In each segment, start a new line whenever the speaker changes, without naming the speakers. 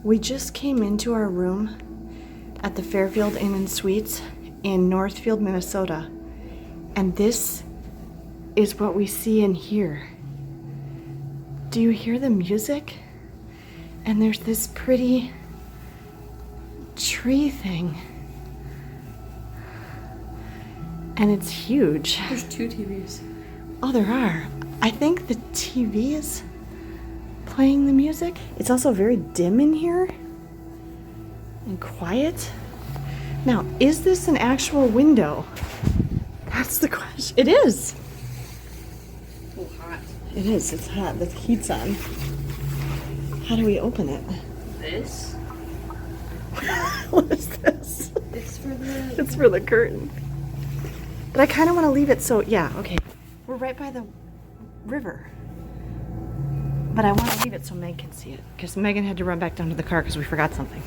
We just came into our room at the Fairfield Inn Suites in Northfield, Minnesota. And this is what we see and hear. Do you hear the music? And there's this pretty tree thing. And it's huge.
There's 2 TVs.
Oh, there are. I think the TV is playing the music. It's also very dim in here and quiet. Now, is this an actual window? That's the question. It is.
Oh, hot.
It is. It's hot. The heat's on. How do we open it?
This?
What is this?
It's
for the curtain. But I kind of want to leave it so, yeah, okay. We're right by the river. But I want to leave it so Meg can see it. Because Megan had to run back down to the car because we forgot something.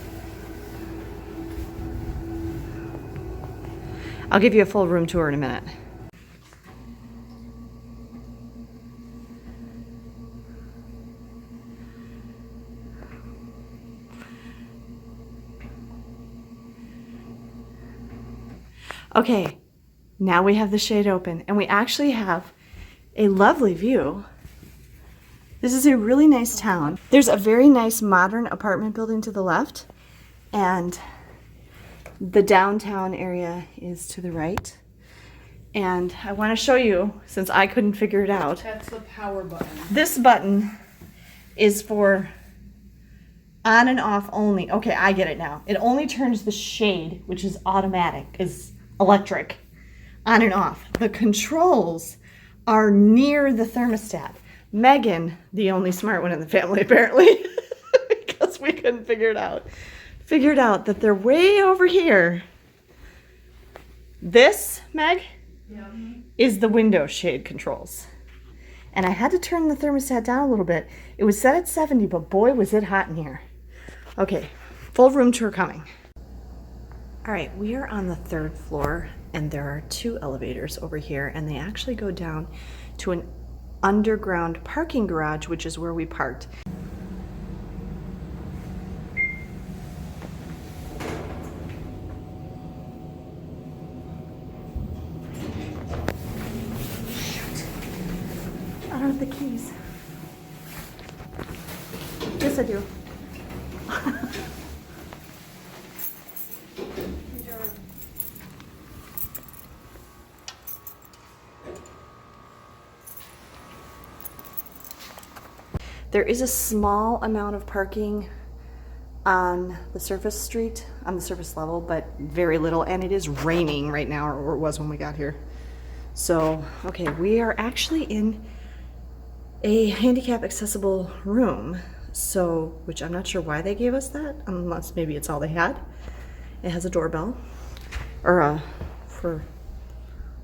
I'll give you a full room tour in a minute. Okay, now we have the shade open and we actually have a lovely view. This is a really nice town. There's a very nice modern apartment building to the left and the downtown area is to the right. And I want to show you, since I couldn't figure it out.
That's the power button.
This button is for on and off only. Okay, I get it now. It only turns the shade, which is automatic, is electric, on and off. The controls are near the thermostat. Megan, the only smart one in the family apparently, because we couldn't figure it out, figured out that they're way over here. This, Meg, is the window shade controls. And I had to turn the thermostat down a little bit. It was set at 70, but boy, was it hot in here. Okay, full room tour coming. All right, we are on the 3rd floor and there are 2 elevators over here and they actually go down to an underground parking garage, which is where we parked. Shoot. I don't have the keys. Yes, I do. There is a small amount of parking on the surface street, on the surface level, but very little, and it is raining right now, or it was when we got here. So, okay, we are actually in a handicap accessible room, so, which I'm not sure why they gave us that, unless maybe it's all they had. It has a doorbell, or for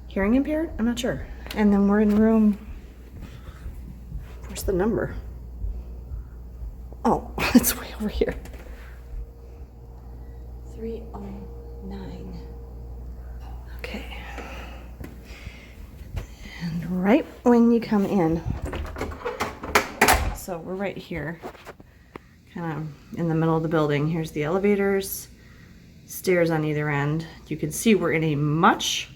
hearing impaired, I'm not sure. And then we're in room, where's the number? Oh, it's way over here. 309. Okay. And right when you come in, so we're right here, kind of in the middle of the building. Here's the elevators, stairs on either end. You can see we're in a much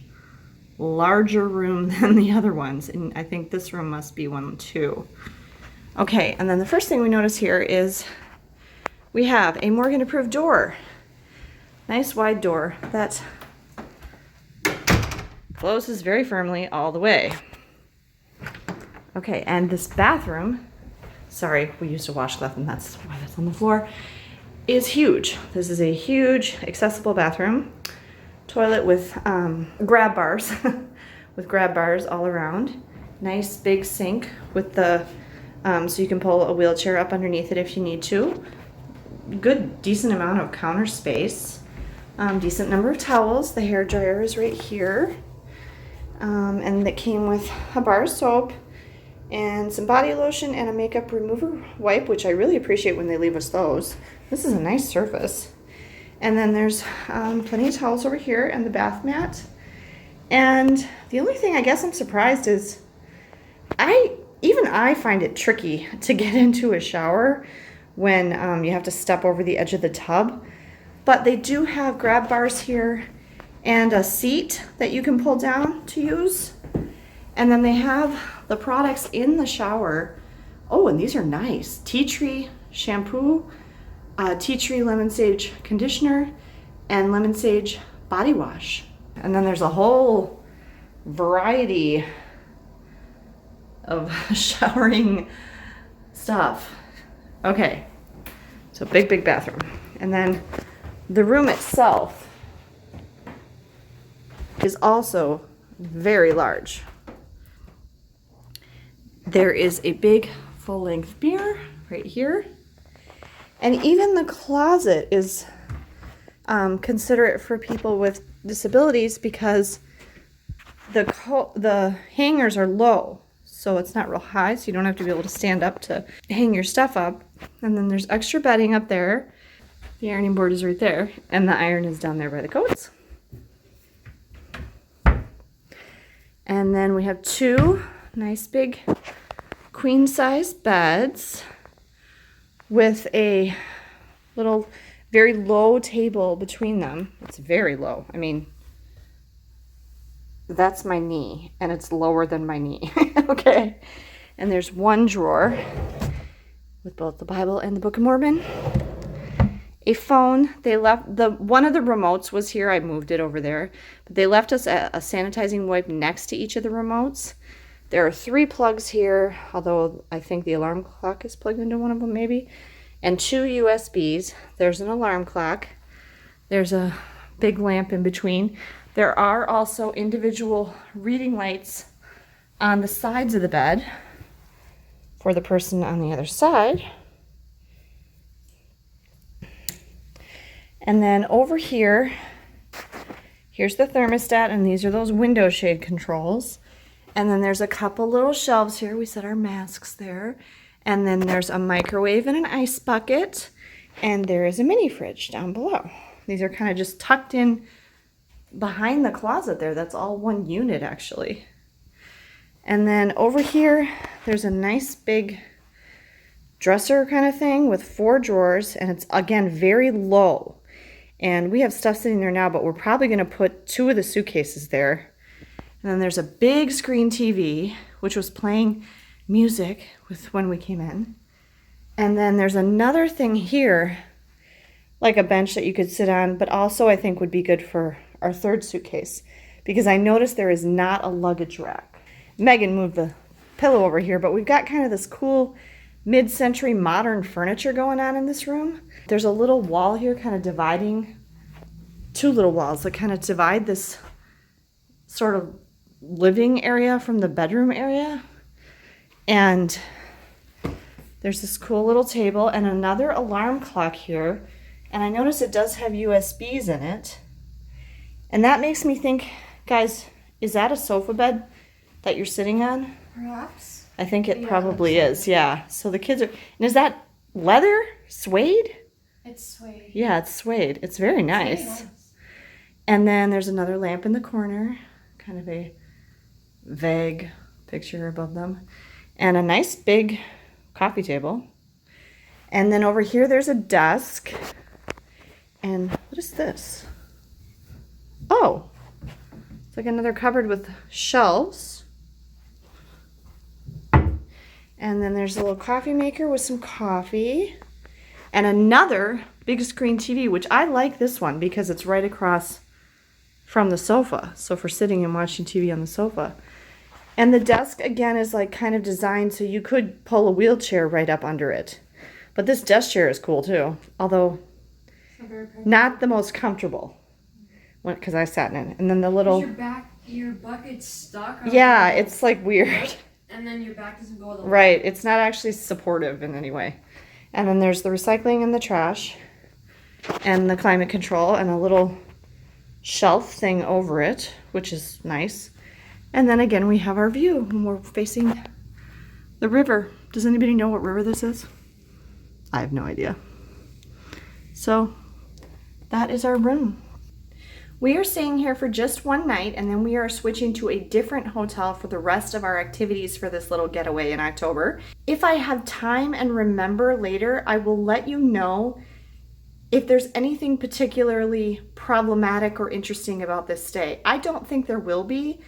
larger room than the other ones, and I think this room must be 1 too. Okay, and then the first thing we notice here is we have a Morgan approved door. Nice wide door that closes very firmly all the way. Okay, and this bathroom, sorry, we used a washcloth and that's why that's on the floor, is huge. This is a huge accessible bathroom. Toilet with grab bars, with grab bars all around. Nice big sink with the so you can pull a wheelchair up underneath it if you need to. Good, decent amount of counter space. Decent number of towels. The hair dryer is right here. And it came with a bar of soap and some body lotion and a makeup remover wipe, which I really appreciate when they leave us those. This is a nice surface. And then there's plenty of towels over here and the bath mat. And the only thing I guess I'm surprised is even I find it tricky to get into a shower when you have to step over the edge of the tub. But they do have grab bars here and a seat that you can pull down to use. And then they have the products in the shower. Oh, and these are nice. Tea tree shampoo, tea tree lemon sage conditioner, and lemon sage body wash. And then there's a whole variety of showering stuff. Okay, so big bathroom. And then the room itself is also very large. There is a big full-length mirror right here. And even the closet is considerate for people with disabilities because the hangers are low. So it's not real high, so you don't have to be able to stand up to hang your stuff up. And then there's extra bedding up there. The ironing board is right there, and the iron is down there by the coats. And then we have two nice big queen-size beds with a little very low table between them. It's very low. I mean, that's my knee, and it's lower than my knee. Okay. And there's one drawer with both the Bible and the Book of Mormon. A phone. They left one of the remotes was here. I moved it over there, but they left us a sanitizing wipe next to each of the remotes. There are 3 plugs here, although I think the alarm clock is plugged into one of them maybe, and 2 USBs. There's an alarm clock. There's a big lamp in between. There are also individual reading lights on the sides of the bed for the person on the other side. And then over here, here's the thermostat, and these are those window shade controls. And then there's a couple little shelves here. We set our masks there. And then there's a microwave and an ice bucket. And there is a mini fridge down below. These are kind of just tucked in behind the closet there. That's all one unit actually. And then over here, there's a nice big dresser kind of thing with 4 drawers. And it's, again, very low. And we have stuff sitting there now, but we're probably going to put 2 of the suitcases there. And then there's a big screen TV, which was playing music with when we came in. And then there's another thing here, like a bench that you could sit on, but also I think would be good for our 3rd suitcase, because I noticed there is not a luggage rack. Megan moved the pillow over here, but we've got kind of this cool mid-century modern furniture going on in this room. There's a little wall here kind of dividing, 2 little walls that kind of divide this sort of living area from the bedroom area. And there's this cool little table and another alarm clock here. And I notice it does have USBs in it. And that makes me think, guys, is that a sofa bed that you're sitting on?
Perhaps.
I think it probably is, yeah. So the kids are, and is that leather? Suede?
It's suede.
Yeah, it's suede. It's very nice.
It's very nice.
And then there's another lamp in the corner, kind of a vague picture above them. And a nice big coffee table. And then over here there's a desk. And what is this? Oh, it's like another cupboard with shelves. And then there's a little coffee maker with some coffee. And another big screen TV, which I like this one because it's right across from the sofa. So for sitting and watching TV on the sofa. And the desk, again, is like kind of designed so you could pull a wheelchair right up under it. But this desk chair is cool too, although not the most comfortable, because I sat in it. And then the little...
Your bucket's stuck.
Yeah, it's like weird.
And then your back doesn't go all the way.
Right, it's not actually supportive in any way. And then there's the recycling and the trash, and the climate control, and a little shelf thing over it, which is nice. And then again, we have our view when we're facing the river. Does anybody know what river this is? I have no idea. So that is our room. We are staying here for just one night, and then we are switching to a different hotel for the rest of our activities for this little getaway in October. If I have time and remember later, I will let you know if there's anything particularly problematic or interesting about this stay. I don't think there will be.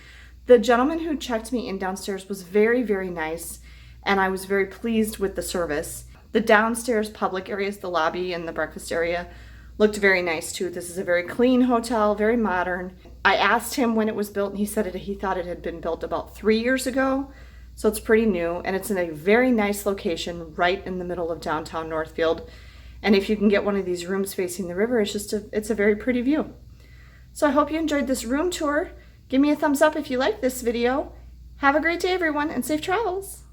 The gentleman who checked me in downstairs was very, very nice, and I was very pleased with the service. The downstairs public areas, the lobby and the breakfast area, looked very nice too. This is a very clean hotel, very modern. I asked him when it was built, and he said he thought it had been built about 3 years ago. So it's pretty new, and it's in a very nice location right in the middle of downtown Northfield. And if you can get one of these rooms facing the river, it's a very pretty view. So I hope you enjoyed this room tour. Give me a thumbs up if you liked this video. Have a great day, everyone, and safe travels.